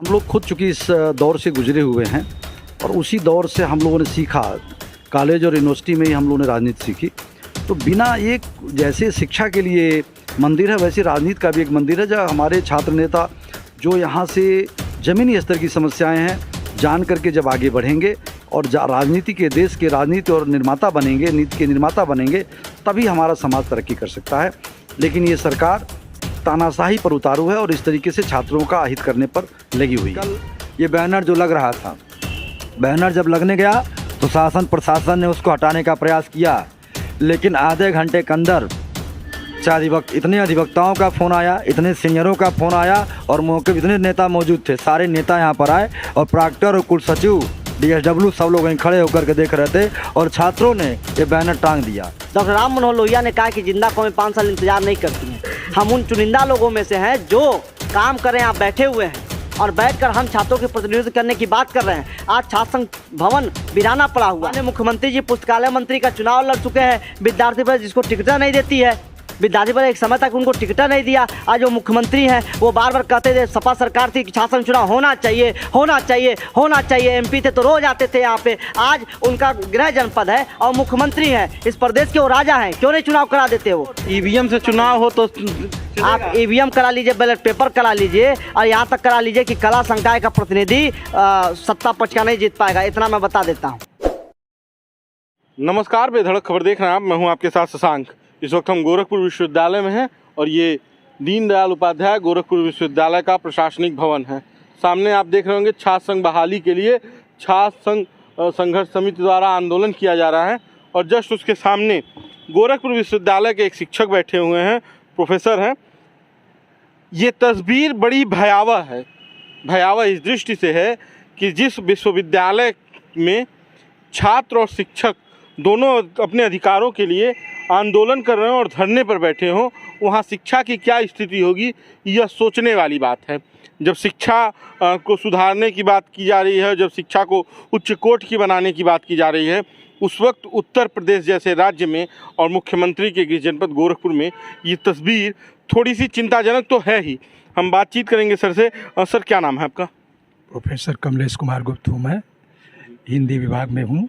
हम लोग खुद चूँकि इस दौर से गुजरे हुए हैं और उसी दौर से हम लोगों ने सीखा, कॉलेज और यूनिवर्सिटी में ही हम लोगों ने राजनीति सीखी। तो बिना एक जैसे शिक्षा के लिए मंदिर है वैसे राजनीति का भी एक मंदिर है, जहाँ हमारे छात्र नेता जो यहाँ से ज़मीनी स्तर की समस्याएं हैं जान करके जब आगे बढ़ेंगे और राजनीति के, देश के राजनीति और निर्माता बनेंगे, नीति के निर्माता बनेंगे, तभी हमारा समाज तरक्की कर सकता है। लेकिन ये सरकार तानाशाही पर उतारू है और इस तरीके से छात्रों का अहित करने पर लगी हुई है। कल ये बैनर जो लग रहा था, बैनर जब लगने गया तो शासन प्रशासन ने उसको हटाने का प्रयास किया, लेकिन आधे घंटे के अंदर इतने अधिवक्ताओं का फ़ोन आया, इतने सीनियरों का फ़ोन आया और मौके पर इतने नेता मौजूद थे, सारे नेता यहाँ पर आए और प्राक्टर और कुलसचिव DSW सब लोग वहीं खड़े होकर के देख रहे थे और छात्रों ने ये बैनर टांग दिया। डॉक्टर राम मनोहर लोहिया ने कहा कि जिंदा कौमें 5 साल इंतजार नहीं करती हैं। हम उन चुनिंदा लोगों में से हैं जो काम कर रहे हैं, यहाँ बैठे हुए हैं और बैठकर हम छात्रों के प्रतिनिधित्व करने की बात कर रहे हैं। आज छात्र संघ भवन वीराना पड़ा हुआ है। मुख्यमंत्री जी पुस्तकालय मंत्री का चुनाव लड़ चुके हैं, विद्यार्थी पर जिसको टिकट नहीं देती है, विद्यार्थी पर एक समय तक उनको टिकट नहीं दिया। आज वो मुख्यमंत्री हैं, वो बार बार कहते थे सपा सरकार थी कि छात्र संघ चुनाव होना चाहिए, होना चाहिए, होना चाहिए। MP थे तो रोज आते थे यहाँ पे। आज उनका गृह जनपद है और मुख्यमंत्री हैं, इस प्रदेश के वो राजा हैं, क्यों नहीं चुनाव करा देते? वो EVM से चुनाव हो तो आप EVM करा लीजिए, बैलेट पेपर करा लीजिए और यहाँ तक करा लीजिए कि कला संकाय का प्रतिनिधि सत्ता पक्ष का नहीं जीत पाएगा। इतना मैं बता देता हूँ। नमस्कार, बेधड़क खबर देख रहे हैं आप, मैं हूँ आपके साथ शशांक। इस वक्त हम गोरखपुर विश्वविद्यालय में हैं और ये दीनदयाल उपाध्याय गोरखपुर विश्वविद्यालय का प्रशासनिक भवन है। सामने आप देख रहे होंगे छात्र संघ बहाली के लिए छात्र संघ संघर्ष समिति द्वारा आंदोलन किया जा रहा है और जस्ट उसके सामने गोरखपुर विश्वविद्यालय के एक शिक्षक बैठे हुए हैं, प्रोफेसर हैं। ये तस्वीर बड़ी भयावह है। भयावह इस दृष्टि से है कि जिस विश्वविद्यालय में छात्र और शिक्षक दोनों अपने अधिकारों के लिए आंदोलन कर रहे हो और धरने पर बैठे हों, वहाँ शिक्षा की क्या स्थिति होगी, यह सोचने वाली बात है। जब शिक्षा को सुधारने की बात की जा रही है, जब शिक्षा को उच्च कोटि की बनाने की बात की जा रही है, उस वक्त उत्तर प्रदेश जैसे राज्य में और मुख्यमंत्री के गृह जनपद गोरखपुर में ये तस्वीर थोड़ी सी चिंताजनक तो है ही। हम बातचीत करेंगे सर से। सर, क्या नाम है आपका? प्रोफेसर कमलेश कुमार गुप्त हूँ, मैं हिंदी विभाग में हूँ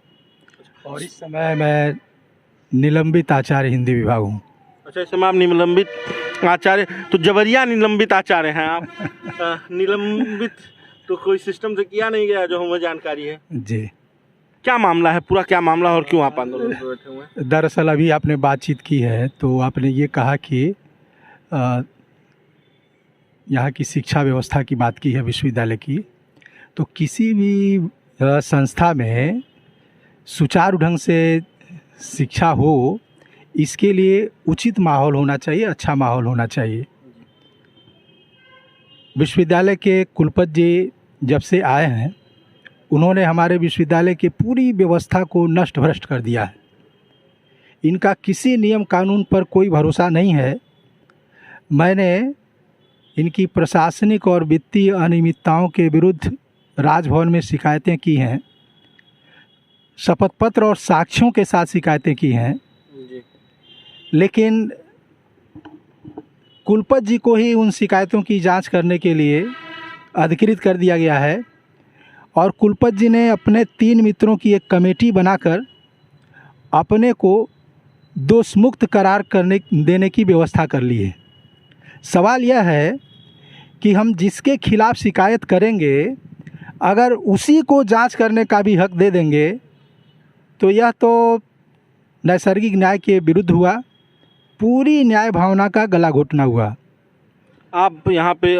और इस समय मैं निलंबित आचार्य हिंदी विभाग हूँ। अच्छा, इस समय आप निलंबित आचार्य, तो जबरिया निलंबित आचार्य हैं आप। निलंबित तो कोई सिस्टम से किया नहीं गया जो हमें जानकारी है जी। क्या मामला है, पूरा क्या मामला और क्यों आप आंदोलन पर बैठे हुए हैं? दरअसल अभी आपने बातचीत की है तो आपने ये कहा कि यहाँ की शिक्षा व्यवस्था की बात की है, विश्वविद्यालय की। तो किसी भी संस्था में सुचारू ढंग से शिक्षा हो, इसके लिए उचित माहौल होना चाहिए, अच्छा माहौल होना चाहिए। विश्वविद्यालय के कुलपति जी जब से आए हैं, उन्होंने हमारे विश्वविद्यालय की पूरी व्यवस्था को नष्ट भ्रष्ट कर दिया है। इनका किसी नियम कानून पर कोई भरोसा नहीं है। मैंने इनकी प्रशासनिक और वित्तीय अनियमितताओं के विरुद्ध राजभवन में शिकायतें की हैं, शपथ पत्र और साक्ष्यों के साथ शिकायतें की हैं, लेकिन कुलपति जी को ही उन शिकायतों की जांच करने के लिए अधिकृत कर दिया गया है और कुलपति जी ने अपने 3 मित्रों की एक कमेटी बनाकर अपने को दोषमुक्त करार देने की व्यवस्था कर ली है। सवाल यह है कि हम जिसके खिलाफ शिकायत करेंगे, अगर उसी को जांच करने का भी हक दे देंगे तो यह तो नैसर्गिक न्याय के विरुद्ध हुआ, पूरी न्याय भावना का गला घोटना हुआ। आप यहाँ पे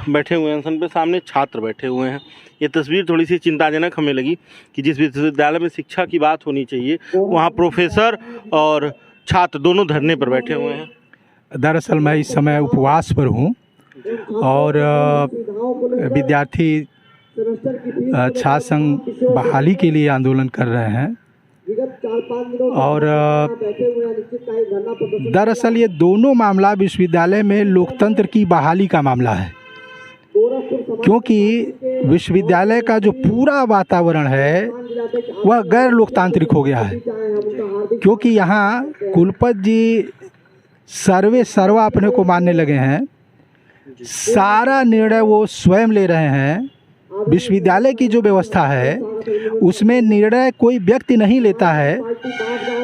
बैठे हुए हैं, अनशन पे सामने छात्र बैठे हुए हैं। ये तस्वीर थोड़ी सी चिंताजनक हमें लगी कि जिस विश्वविद्यालय में शिक्षा की बात होनी चाहिए, वहाँ प्रोफेसर और छात्र दोनों धरने पर बैठे हुए हैं। दरअसल मैं इस समय उपवास पर हूँ और विद्यार्थी छात्र संघ बहाली के लिए आंदोलन कर रहे हैं और दरअसल ये दोनों मामला विश्वविद्यालय में लोकतंत्र की बहाली का मामला है, क्योंकि विश्वविद्यालय का जो पूरा वातावरण है वह गैर लोकतांत्रिक हो गया है। क्योंकि यहाँ कुलपति जी सर्वे सर्वा अपने को मानने लगे हैं, सारा निर्णय वो स्वयं ले रहे हैं विश्वविद्यालय की जो व्यवस्था है उसमें निर्णय कोई व्यक्ति नहीं लेता है।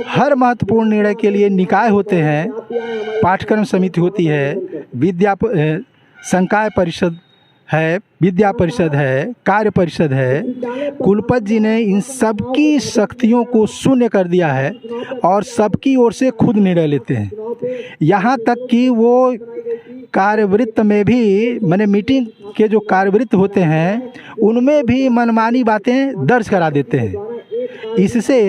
हर महत्वपूर्ण निर्णय के लिए निकाय होते हैं, पाठ्यक्रम समिति होती है, संकाय परिषद है, विद्या परिषद है, कार्य परिषद है। कुलपति जी ने इन सबकी शक्तियों को शून्य कर दिया है और सबकी ओर से खुद निर्णय लेते हैं। यहाँ तक कि वो कार्यवृत्त में भी माने मीटिंग के जो कार्यवृत्त होते हैं उनमें भी मनमानी बातें दर्ज करा देते हैं। इससे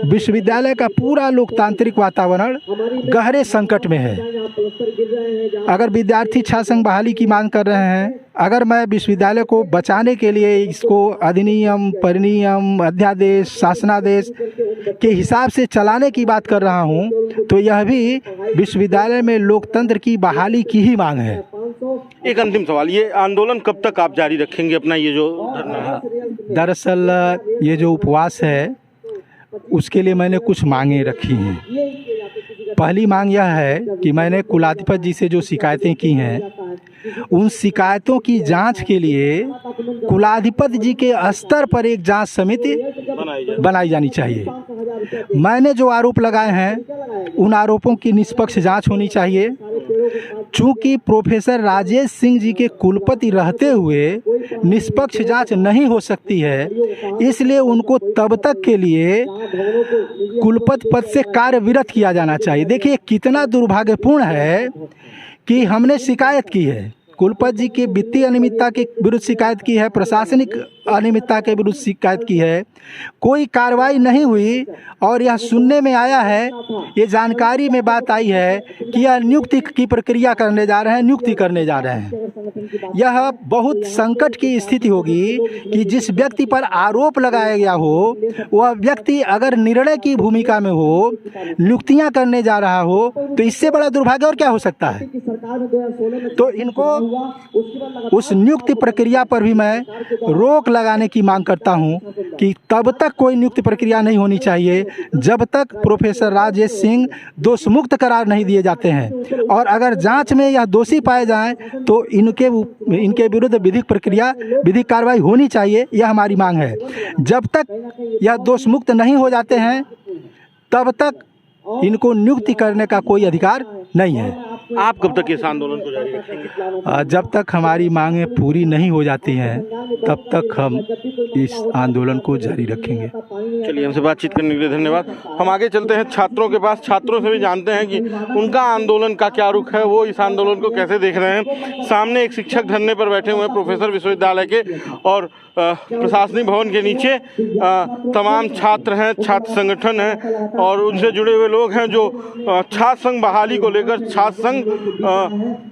विश्वविद्यालय का पूरा लोकतांत्रिक वातावरण गहरे संकट में है। अगर विद्यार्थी छात्र संघ बहाली की मांग कर रहे हैं, अगर मैं विश्वविद्यालय को बचाने के लिए इसको अधिनियम, परिनियम, अध्यादेश, शासनादेश के हिसाब से चलाने की बात कर रहा हूं, तो यह भी विश्वविद्यालय में लोकतंत्र की बहाली की ही मांग है। एक अंतिम सवाल, ये आंदोलन कब तक आप जारी रखेंगे अपना ये जो धरना है? दरअसल ये जो उपवास है उसके लिए मैंने कुछ मांगे रखी हैं। पहली मांग यह है कि मैंने कुलाधिपति जी से जो शिकायतें की हैं उन शिकायतों की जांच के लिए कुलाधिपति जी के स्तर पर एक जांच समिति बनाई जानी चाहिए। मैंने जो आरोप लगाए हैं उन आरोपों की निष्पक्ष जांच होनी चाहिए। चूंकि प्रोफेसर राजेश सिंह जी के कुलपति रहते हुए निष्पक्ष जांच नहीं हो सकती है, इसलिए उनको तब तक के लिए कुलपति पद से कार्यविरत किया जाना चाहिए। देखिए कितना दुर्भाग्यपूर्ण है कि हमने शिकायत की है, कुलपति जी की वित्तीय अनियमितता के विरुद्ध शिकायत की है, प्रशासनिक अनियमितता के विरुद्ध शिकायत की है, कोई कार्रवाई नहीं हुई और यह सुनने में आया है, ये जानकारी में बात आई है कि यह नियुक्ति की प्रक्रिया करने जा रहे हैं, नियुक्ति करने जा रहे हैं। यह बहुत संकट की स्थिति होगी कि जिस व्यक्ति पर आरोप लगाया गया हो वह व्यक्ति अगर निर्णय की भूमिका में हो, नियुक्तियां करने जा रहा हो, तो इससे बड़ा दुर्भाग्य और क्या हो सकता है। तो इनको उस नियुक्ति प्रक्रिया पर भी मैं रोक लगाने की मांग करता हूं कि तब तक कोई नियुक्ति प्रक्रिया नहीं होनी चाहिए जब तक प्रोफेसर राजेश सिंह दोष मुक्त करार नहीं दिए जाते हैं, और अगर जांच में यह दोषी पाए जाएं तो इनके विरुद्ध विधिक प्रक्रिया, विधिक कार्रवाई होनी चाहिए। यह हमारी मांग है। जब तक यह दोष मुक्त नहीं हो जाते हैं तब तक इनको नियुक्ति करने का कोई अधिकार नहीं है। आप कब तक इस आंदोलन को जारी रखेंगे? जब तक हमारी मांगें पूरी नहीं हो जाती हैं तब तक हम इस आंदोलन को जारी रखेंगे। चलिए, हमसे बातचीत करने के लिए धन्यवाद। हम आगे चलते हैं छात्रों के पास, छात्रों से भी जानते हैं कि उनका आंदोलन का क्या रुख है, वो इस आंदोलन को कैसे देख रहे हैं। सामने एक शिक्षक धरने पर बैठे हुए हैं प्रोफेसर विश्वविद्यालय के, और प्रशासनिक भवन के नीचे तमाम छात्र हैं, छात्र संगठन हैं और उनसे जुड़े हुए लोग हैं जो छात्र संघ बहाली को लेकर छात्र संघ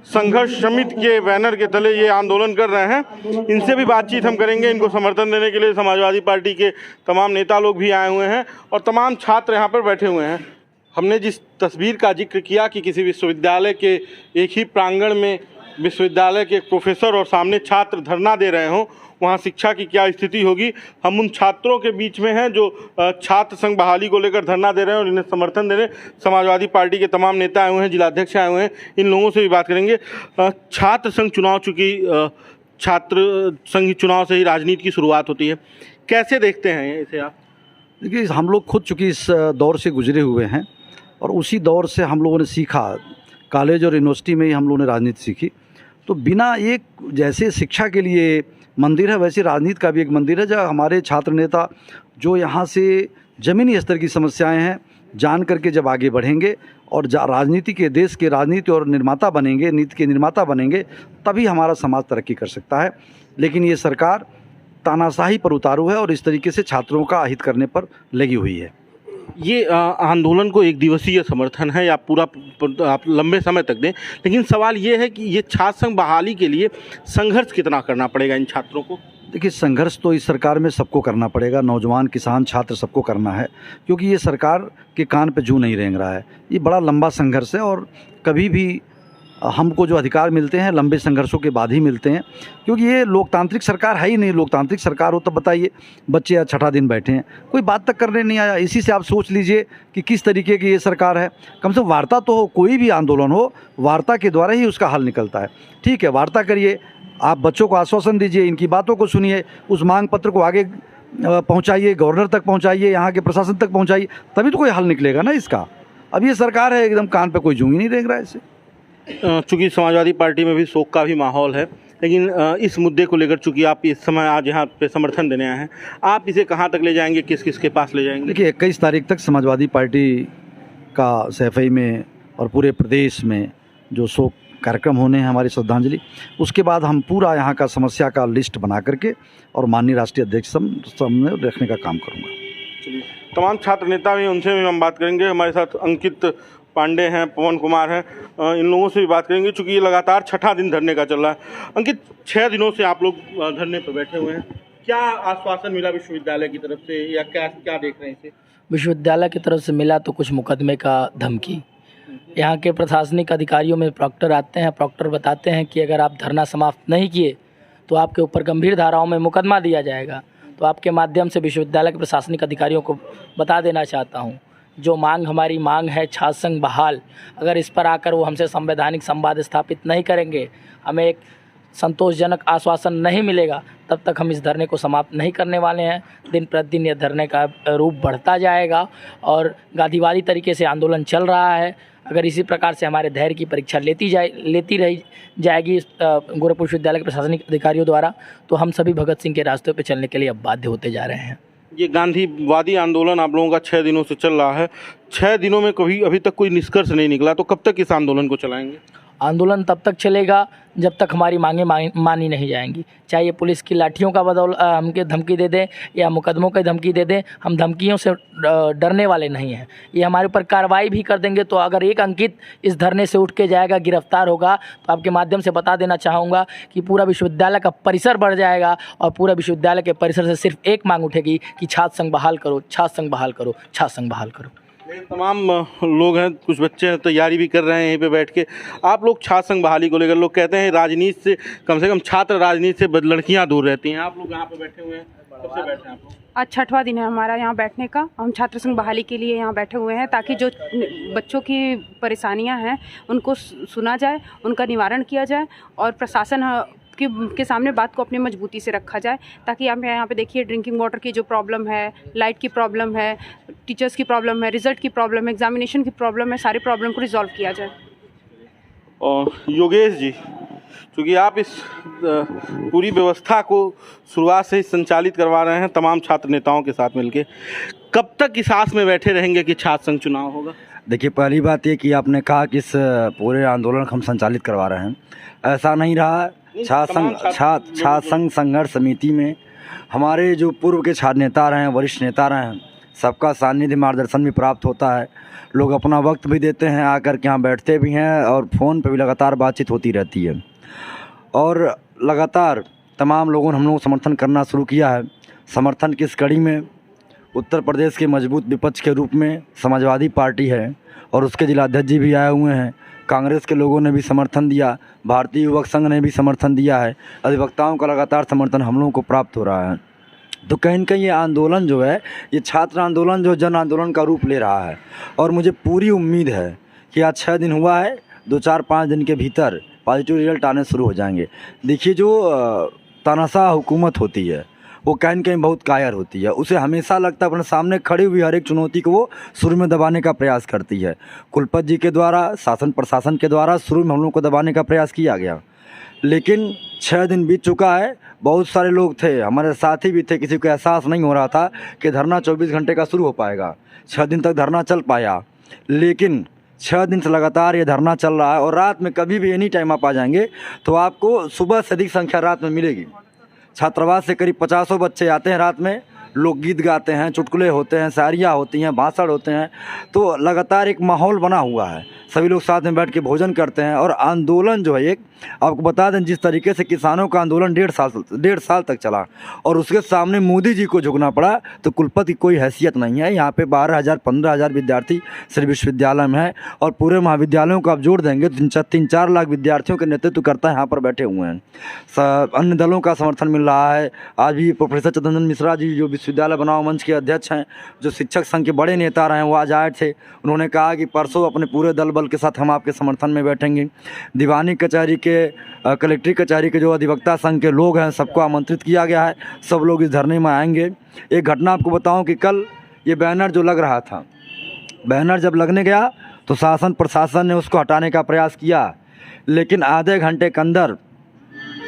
संघर्ष समिति के बैनर के तले ये आंदोलन कर रहे हैं। इनसे भी बातचीत हम करेंगे। इनको समर्थन देने के लिए समाजवादी पार्टी के तमाम नेता लोग भी आए हुए हैं और तमाम छात्र यहाँ पर बैठे हुए हैं। हमने जिस तस्वीर का जिक्र किया कि किसी विश्वविद्यालय के एक ही प्रांगण में विश्वविद्यालय के प्रोफेसर और सामने छात्र धरना दे रहे हों, वहाँ शिक्षा की क्या स्थिति होगी। हम उन छात्रों के बीच में हैं जो छात्र संघ बहाली को लेकर धरना दे रहे हैं और इन्हें समर्थन दे रहे हैं। समाजवादी पार्टी के तमाम नेता आए हुए हैं, जिलाध्यक्ष आए हुए हैं, इन लोगों से भी बात करेंगे। छात्र संघ चुनाव, चूँकि छात्र संघ चुनाव से ही राजनीति की शुरुआत होती है, कैसे देखते हैं इसे आप? देखिए, हम लोग खुद चूँकि इस दौर से गुजरे हुए हैं और उसी दौर से हम लोगों ने सीखा, कॉलेज और यूनिवर्सिटी में ही हम लोगों ने राजनीति सीखी। तो बिना एक, जैसे शिक्षा के लिए मंदिर है वैसे राजनीति का भी एक मंदिर है, जहाँ हमारे छात्र नेता जो यहाँ से ज़मीनी स्तर की समस्याएं हैं जान करके जब आगे बढ़ेंगे और राजनीति के, देश के राजनीति और निर्माता बनेंगे, नीति के निर्माता बनेंगे, तभी हमारा समाज तरक्की कर सकता है। लेकिन ये सरकार तानाशाही पर उतारू है और इस तरीके से छात्रों का अहित करने पर लगी हुई है। ये आंदोलन को एक दिवसीय समर्थन है या पूरा आप लंबे समय तक दें, लेकिन सवाल ये है कि ये छात्र संघ बहाली के लिए संघर्ष कितना करना पड़ेगा इन छात्रों को? देखिए, संघर्ष तो इस सरकार में सबको करना पड़ेगा, नौजवान, किसान, छात्र, सबको करना है, क्योंकि ये सरकार के कान पे जूं नहीं रेंग रहा है। ये बड़ा लंबा संघर्ष है और कभी भी हमको जो अधिकार मिलते हैं लंबे संघर्षों के बाद ही मिलते हैं, क्योंकि ये लोकतांत्रिक सरकार है ही नहीं। लोकतांत्रिक सरकार हो तब बताइए, बच्चे आज 6ठा दिन बैठे हैं, कोई बात तक करने नहीं आया। इसी से आप सोच लीजिए कि किस तरीके की ये सरकार है। कम से कम वार्ता तो हो, कोई भी आंदोलन हो वार्ता के द्वारा ही उसका हल निकलता है। ठीक है, वार्ता करिए, आप बच्चों को आश्वासन दीजिए, इनकी बातों को सुनिए, उस मांग पत्र को आगे पहुंचाइए, गवर्नर तक पहुंचाइए, यहाँ के प्रशासन तक पहुंचाइए, तभी तो कोई हल निकलेगा ना इसका। अब ये सरकार है एकदम कान पे कोई जूं ही नहीं देख रहा है इसे। चूँकि समाजवादी पार्टी में भी शोक का भी माहौल है, लेकिन इस मुद्दे को लेकर चूँकि आप इस समय आज यहाँ पे समर्थन देने आए हैं, आप इसे कहाँ तक ले जाएंगे, किस किस के पास ले जाएंगे? देखिए 21 तारीख तक समाजवादी पार्टी का सैफई में और पूरे प्रदेश में जो शोक कार्यक्रम होने हैं, हमारी श्रद्धांजलि, उसके बाद हम पूरा यहाँ का समस्या का लिस्ट बना करके और माननीय राष्ट्रीय अध्यक्ष सामने रखने का काम करूँगा। तमाम छात्र नेता भी, उनसे भी हम बात करेंगे। हमारे साथ अंकित पांडे हैं, पवन कुमार हैं, इन लोगों से भी बात करेंगे चूँकि ये लगातार छठा दिन धरने का चल रहा है। अंकित, 6 दिनों से आप लोग धरने पर बैठे हुए हैं, क्या आश्वासन मिला विश्वविद्यालय की तरफ से या क्या देख रहे हैं इसे? विश्वविद्यालय की तरफ से मिला तो कुछ मुकदमे का धमकी। यहाँ के प्रशासनिक अधिकारियों में प्रॉक्टर आते हैं, प्रॉक्टर बताते हैं कि अगर आप धरना समाप्त नहीं किए तो आपके ऊपर गंभीर धाराओं में मुकदमा दिया जाएगा। तो आपके माध्यम से विश्वविद्यालय के प्रशासनिक अधिकारियों को बता देना चाहता हूँ, जो हमारी मांग है छात्र संघ बहाल, अगर इस पर आकर वो हमसे संवैधानिक संवाद स्थापित नहीं करेंगे, हमें एक संतोषजनक आश्वासन नहीं मिलेगा, तब तक हम इस धरने को समाप्त नहीं करने वाले हैं। दिन प्रतिदिन यह धरने का रूप बढ़ता जाएगा और गांधीवादी तरीके से आंदोलन चल रहा है। अगर इसी प्रकार से हमारे धैर्य की परीक्षा लेती रही जाएगी गोरखपुर विश्वविद्यालय के प्रशासनिक अधिकारियों द्वारा, तो हम सभी भगत सिंह के रास्ते पर चलने के लिए अब बाध्य होते जा रहे हैं। ये गांधीवादी आंदोलन आप लोगों का 6 दिनों से चल रहा है, 6 दिनों में कभी अभी तक कोई निष्कर्ष नहीं निकला, तो कब तक इस आंदोलन को चलाएंगे? आंदोलन तब तक चलेगा जब तक हमारी मांगें मानी नहीं जाएंगी। चाहे ये पुलिस की लाठियों का हमके धमकी दे दें या मुकदमों की धमकी दे दें, हम धमकियों से डरने वाले नहीं हैं। ये हमारे ऊपर कार्रवाई भी कर देंगे, तो अगर एक अंकित इस धरने से उठ के जाएगा, गिरफ्तार होगा, तो आपके माध्यम से बता देना चाहूँगा कि पूरा विश्वविद्यालय का परिसर बढ़ जाएगा और पूरा विश्वविद्यालय के परिसर से सिर्फ एक मांग उठेगी कि छात्र संघ बहाल करो, छात्र संघ बहाल करो, छात्र संघ बहाल करो। तमाम लोग हैं, कुछ बच्चे हैं, तैयारी भी कर रहे हैं यहीं पे बैठ के। आप लोग छात्र संघ बहाली को लेकर, लोग कहते हैं राजनीति से कम छात्र राजनीति से लड़कियां दूर रहती हैं, आप लोग यहाँ पे बैठे हुए हैं, कब से बैठे हैं आप लोग? आज 6वां दिन है हमारा यहाँ बैठने का। हम छात्र संघ बहाली के लिए यहाँ बैठे हुए हैं ताकि जो बच्चों की परेशानियाँ हैं उनको सुना जाए, उनका निवारण किया जाए और प्रशासन के सामने बात को अपनी मजबूती से रखा जाए, ताकि आप यहाँ पे देखिए ड्रिंकिंग वाटर की जो प्रॉब्लम है, लाइट की प्रॉब्लम है, टीचर्स की प्रॉब्लम है, रिजल्ट की प्रॉब्लम है, एग्जामिनेशन की प्रॉब्लम है, सारी प्रॉब्लम को रिजॉल्व किया जाए। और योगेश जी, क्योंकि आप इस पूरी व्यवस्था को शुरुआत से ही संचालित करवा रहे हैं तमाम छात्र नेताओं के साथ मिलके, कब तक इस आस में बैठे रहेंगे कि छात्र संघ चुनाव होगा? देखिए, पहली बात ये कि आपने कहा कि इस पूरे आंदोलन को हम संचालित करवा रहे हैं, ऐसा नहीं रहा। छात्र संघ संघर्ष समिति में हमारे जो पूर्व के छात्र नेता रहे हैं, वरिष्ठ नेता रहे हैं, सबका सानिध्य मार्गदर्शन भी प्राप्त होता है। लोग अपना वक्त भी देते हैं, आकर के यहाँ बैठते भी हैं और फ़ोन पे भी लगातार बातचीत होती रहती है। और लगातार तमाम लोगों ने हम लोग समर्थन करना शुरू किया है। समर्थन की इस कड़ी में उत्तर प्रदेश के मजबूत विपक्ष के रूप में समाजवादी पार्टी है और उसके जिलाध्यक्ष जी भी आए हुए हैं। कांग्रेस के लोगों ने भी समर्थन दिया, भारतीय युवक संघ ने भी समर्थन दिया है, अधिवक्ताओं का लगातार समर्थन हम लोगों को प्राप्त हो रहा है। तो कहीं न कहीं ये आंदोलन जो है, ये छात्र आंदोलन जो जन आंदोलन का रूप ले रहा है और मुझे पूरी उम्मीद है कि आज 6 दिन हुआ है, 2, 4, 5 दिन के भीतर पॉजिटिव रिजल्ट आने शुरू हो जाएंगे। देखिए, जो तानाशाह हुकूमत होती है वो कहीं न कहीं बहुत कायर होती है, उसे हमेशा लगता है अपने सामने खड़ी हुई हर एक चुनौती को वो शुरू में दबाने का प्रयास करती है। कुलपति जी के द्वारा, शासन प्रशासन के द्वारा शुरू में हम लोग को दबाने का प्रयास किया गया, लेकिन 6 दिन बीत चुका है। बहुत सारे लोग थे, हमारे साथी भी थे, किसी को एहसास नहीं हो रहा था कि धरना 24 घंटे का शुरू हो पाएगा। 6 दिन तक धरना चल पाया, लेकिन 6 दिन से लगातार ये धरना चल रहा है और रात में कभी भी एनी टाइम आप आ जाएंगे तो आपको सुबह से अधिक संख्या रात में मिलेगी। छात्रावास से करीब 50 बच्चे आते हैं रात में, लोकगीत गाते हैं, चुटकुले होते हैं, शायरियाँ होती हैं, भाषण होते हैं, तो लगातार एक माहौल बना हुआ है। सभी लोग साथ में बैठ के भोजन करते हैं और आंदोलन जो है, एक आपको बता दें जिस तरीके से किसानों का आंदोलन 1.5 साल तक चला और उसके सामने मोदी जी को झुकना पड़ा, तो कुलपति की कोई हैसियत नहीं है। यहाँ पे 12,000 15,000 विद्यार्थी सिर्फ विश्वविद्यालय में है और पूरे महाविद्यालयों को आप जोड़ देंगे तो 3-4 लाख विद्यार्थियों के नेतृत्व करता है यहाँ पर बैठे हुए हैं। अन्य दलों का समर्थन मिल रहा है। आज भी प्रोफेसर चंदन मिश्रा जी जो विश्वविद्यालय बनाओ मंच के अध्यक्ष हैं, जो शिक्षक संघ के बड़े नेता रहे हैं, वो आज आए थे। उन्होंने कहा कि परसों अपने पूरे दल बल के साथ हम आपके समर्थन में बैठेंगे। दीवानी कचहरी के कलेक्ट्री कचहरी के जो अधिवक्ता संघ के लोग हैं, सबको आमंत्रित किया गया है, सब लोग इस धरने में आएंगे। एक घटना आपको बताऊँ कि कल ये बैनर जो लग रहा था, बैनर जब लगने गया तो शासन प्रशासन ने उसको हटाने का प्रयास किया, लेकिन आधे घंटे के अंदर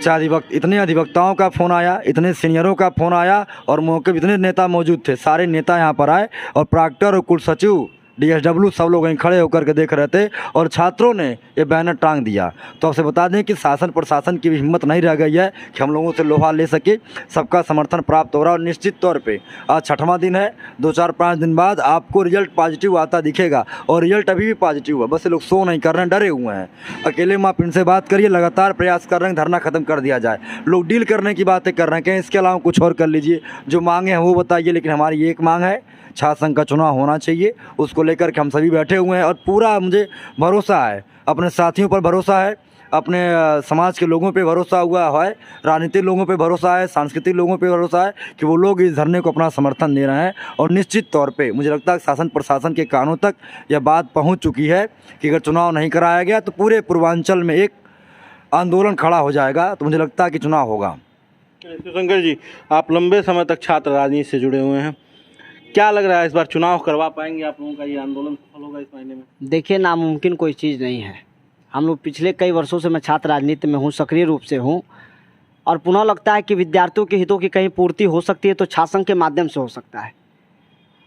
इतने अधिवक्ताओं का फ़ोन आया, इतने सीनियरों का फ़ोन आया और मौके पर इतने नेता मौजूद थे, सारे नेता यहाँ पर आए और प्रॉक्टर और कुलसचिव DSW सब लोग वहीं खड़े होकर के देख रहे थे और छात्रों ने ये बैनर टांग दिया। तो आपसे बता दें कि शासन प्रशासन की भी हिम्मत नहीं रह गई है कि हम लोगों से लोहा ले सके। सबका समर्थन प्राप्त हो रहा है और निश्चित तौर पे आज 6वां दिन है, 2-4-5 दिन बाद आपको रिजल्ट पॉजिटिव आता दिखेगा और रिजल्ट अभी भी पॉजिटिव है, बस ये लोग शो नहीं कर रहे हैं, डरे हुए हैं। अकेले में आप इनसे बात करिए, लगातार प्रयास कर रहे हैं धरना खत्म कर दिया जाए। लोग डील करने की बातें कर रहे हैं, कहीं इसके अलावा कुछ और कर लीजिए, जो मांगे हैं वो बताइए, लेकिन हमारी एक मांग है, छात्र संघ का चुनाव होना चाहिए। उसको लेकर के हम सभी बैठे हुए हैं और पूरा मुझे भरोसा है, अपने साथियों पर भरोसा है, अपने समाज के लोगों पे भरोसा हुआ है, राजनीतिक लोगों पे भरोसा है, सांस्कृतिक लोगों पे भरोसा है कि वो लोग इस धरने को अपना समर्थन दे रहे हैं। और निश्चित तौर पे मुझे लगता है शासन प्रशासन के कानों तक यह बात पहुंच चुकी है कि अगर चुनाव नहीं कराया गया तो पूरे पूर्वांचल में एक आंदोलन खड़ा हो जाएगा। तो मुझे लगता है कि चुनाव होगा। शंकर जी, आप लंबे समय तक छात्र राजनीति से जुड़े हुए हैं, क्या लग रहा है इस बार चुनाव करवा पाएंगे आप लोगों का, ये आंदोलन सफल होगा इस महीने में? देखिए, नामुमकिन कोई चीज़ नहीं है। हम लोग पिछले कई वर्षों से मैं छात्र राजनीति में हूँ, सक्रिय रूप से हूँ, और पुनः लगता है कि विद्यार्थियों के हितों की कहीं पूर्ति हो सकती है तो छात्र संघ के माध्यम से हो सकता है।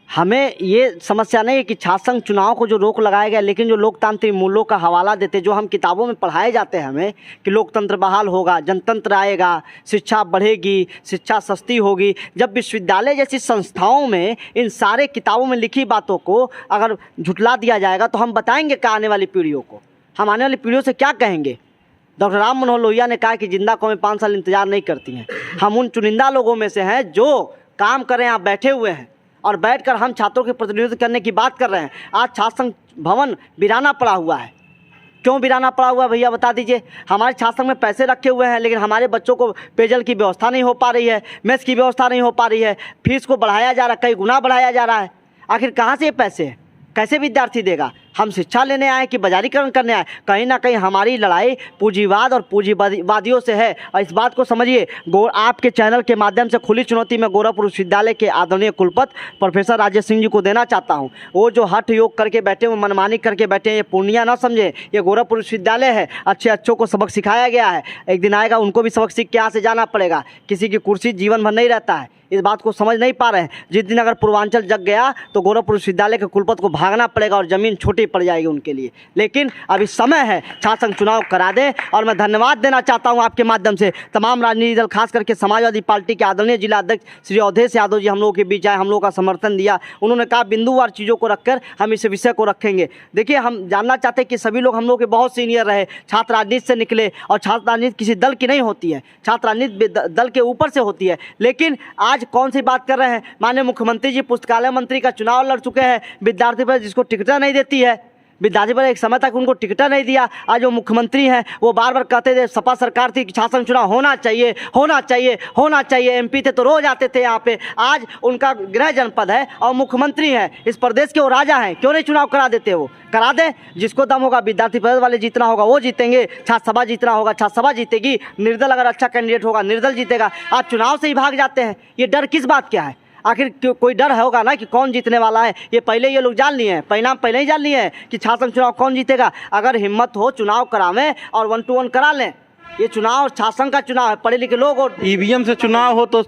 हमें ये समस्या नहीं है कि छात्र संघ चुनाव को जो रोक लगाया गया, लेकिन जो लोकतांत्रिक मूल्यों का हवाला देते, जो हम किताबों में पढ़ाए जाते हैं हमें कि लोकतंत्र बहाल होगा, जनतंत्र आएगा, शिक्षा बढ़ेगी, शिक्षा सस्ती होगी। जब विश्वविद्यालय जैसी संस्थाओं में इन सारे किताबों में लिखी बातों को अगर झुठला दिया जाएगा तो हम बताएंगे क्या आने वाली पीढ़ियों को? हम आने वाली पीढ़ियों से क्या कहेंगे? डॉक्टर राम मनोहर लोहिया ने कहा कि जिंदा कौमें 5 साल इंतजार नहीं करती हैं। हम उन चुनिंदा लोगों में से हैं जो काम करें, यहाँ बैठे हुए हैं और बैठकर हम छात्रों के प्रतिनिधित्व करने की बात कर रहे हैं। आज छात्र संघ भवन वीराना पड़ा हुआ है। क्यों वीराना पड़ा हुआ है भैया, बता दीजिए? हमारे छात्र संघ में पैसे रखे हुए हैं, लेकिन हमारे बच्चों को पेयजल की व्यवस्था नहीं हो पा रही है, मेस की व्यवस्था नहीं हो पा रही है, फीस को बढ़ाया जा रहा है, कई गुना बढ़ाया जा रहा है। आखिर कहाँ से ये पैसे हैं? कैसे विद्यार्थी देगा? हम शिक्षा लेने आए कि बाजारीकरण करने आए? कहीं ना कहीं हमारी लड़ाई पूंजीवाद और पूंजीवादियों से है। और इस बात को समझिए, आपके चैनल के माध्यम से खुली चुनौती मैं गोरखपुर विश्वविद्यालय के आदरणीय कुलपति प्रोफेसर राजेश सिंह जी को देना चाहता हूं। वो जो हठ योग करके बैठे हुए, मनमानी करके बैठे हैं, ये पूर्णिया ना समझे, ये गोरखपुर विश्वविद्यालय है। अच्छों को सबक सिखाया गया है, एक दिन आएगा उनको भी सबक सीख के यहाँ से जाना पड़ेगा। किसी की कुर्सी जीवन भर नहीं रहता है, इस बात को समझ नहीं पा रहे हैं। जिस दिन अगर पूर्वांचल जग गया तो गोरखपुर विश्वविद्यालय के कुलपति को भागना पड़ेगा और ज़मीन छोटी पड़ जाएगी उनके लिए। लेकिन अभी समय है, छात्र संघ चुनाव करा दें। और मैं धन्यवाद देना चाहता हूं आपके माध्यम से तमाम राजनीतिक दल, खास करके समाजवादी पार्टी के आदरणीय जिला अध्यक्ष श्री अवधेश यादव जी हम लोगों के बीच आए, हम लोगों का समर्थन दिया। उन्होंने कहा बिंदुवार चीज़ों को रखकर हम इस विषय को रखेंगे। देखिए, हम जानना चाहते हैं कि सभी लोग हम लोग के बहुत सीनियर रहे, छात्र राजनीति से निकले, और छात्र राजनीति किसी दल की नहीं होती है, छात्र राजनीति दल के ऊपर से होती है। लेकिन आज कौन सी बात कर रहे हैं? माननीय मुख्यमंत्री जी पुस्तकालय मंत्री का चुनाव लड़ चुके हैं, विद्यार्थी पर जिसको टिकट नहीं देती है, विद्यार्थी पर एक समय तक उनको टिकट नहीं दिया। आज वो मुख्यमंत्री हैं, वो बार बार कहते थे सपा सरकार थी कि छात्र संघ चुनाव होना चाहिए, होना चाहिए, होना चाहिए। MP थे तो रोज आते थे यहाँ पे। आज उनका गृह जनपद है और मुख्यमंत्री हैं, इस प्रदेश के वो राजा हैं, क्यों नहीं चुनाव करा देते? वो करा दे। जिसको दम होगा, विद्यार्थी परिषद वाले जीतना होगा वो जीतेंगे, छात्र सभा जीतना होगा छात्र सभा जीतेगी, निर्दल अगर अच्छा कैंडिडेट होगा निर्दल जीतेगा। आज चुनाव से ही भाग जाते हैं, ये डर किस बात क्या है? आखिर कोई डर होगा ना कि कौन जीतने वाला है? ये पहले ये लोग जान लिए हैं, परिणाम पहले ही जान लिए हैं कि छात्र संघ चुनाव कौन जीतेगा। अगर हिम्मत हो चुनाव करावें और 1 to 1 करा लें। ये चुनाव छात्र संघ का चुनाव है, पढ़े लिखे लोग। और EVM से चुनाव हो तो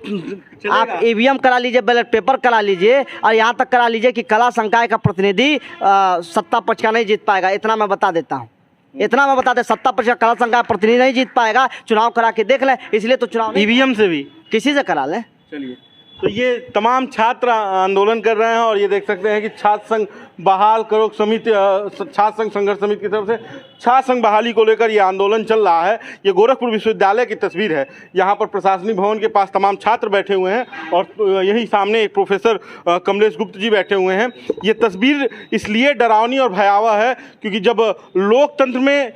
आप EVM करा लीजिए, बैलेट पेपर करा लीजिए, और यहाँ तक करा लीजिए कि कला संकाय का प्रतिनिधि सत्ता पक्ष का नहीं जीत पाएगा। इतना मैं बता देता हूँ, इतना मैं बता दे, सत्ता पक्ष का कला संकाय प्रतिनिधि नहीं जीत पाएगा। चुनाव करा के देख लें, इसलिए तो चुनाव EVM से भी किसी से करा लें। चलिए, तो ये तमाम छात्र आंदोलन कर रहे हैं और ये देख सकते हैं कि छात्र संघ बहाल करो समिति, छात्र संघ संघर्ष समिति की तरफ से छात्र संघ बहाली को लेकर ये आंदोलन चल रहा है। ये गोरखपुर विश्वविद्यालय की तस्वीर है। यहाँ पर प्रशासनिक भवन के पास तमाम छात्र बैठे हुए हैं और यहीं सामने एक प्रोफेसर कमलेश गुप्त जी बैठे हुए हैं। ये तस्वीर इसलिए डरावनी और भयावह है क्योंकि जब लोकतंत्र में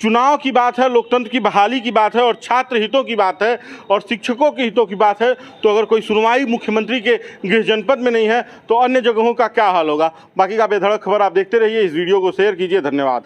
चुनाव की बात है, लोकतंत्र की बहाली की बात है और छात्र हितों की बात है और शिक्षकों के हितों की बात है, तो अगर कोई सुनवाई मुख्यमंत्री के गृह जनपद में नहीं है तो अन्य जगहों का क्या हाल होगा। बाकी का बेधड़क खबर आप देखते रहिए, इस वीडियो को शेयर कीजिए। धन्यवाद।